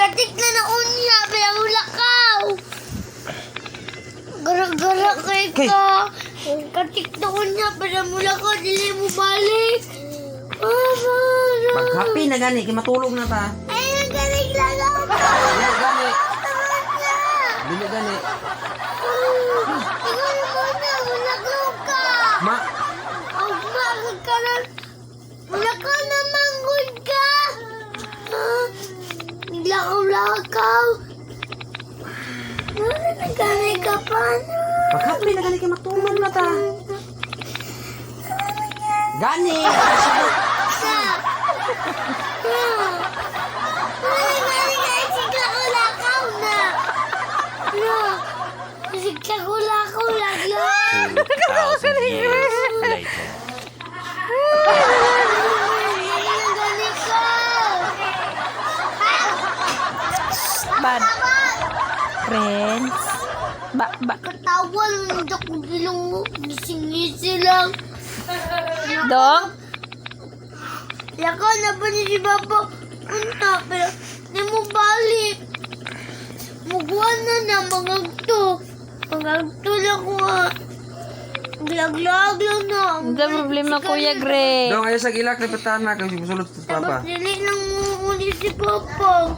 Gatik na na unya, kaya mulakaw. Gara-gara kay ka. Gatik na unya, kaya mulakaw, dili mo balik. Pag-happy na gani, kaya matulog na ta. Ay, nagaling lang ako. Dili gani. Tawanya. Dili gani. Ikaw naman na, mulakaw ka. Ma, Magmagod ka na. Mulakaw na manggod ka. Naglakaw-lakaw. Nagkanay ka pa na. pag-happy na gani, kaya matulog na ta. Gani. Siglakulakaw lagla. 2,000 years later. Bad. Friends. Katawa lang hindi ako bilong mo. Gising-gisi lang. Dong? Lakaw na ba ni si Papa? Punta, pero di mo balik. Mugwan na mangagto. Mangagto lang ko nga. Glag-lag lang na. Ang problema, Kuya Greg. Dong, ayo sa gilak, lipatan na, kasi musulot sa papa. Tapos dili lang mo uli si Papa.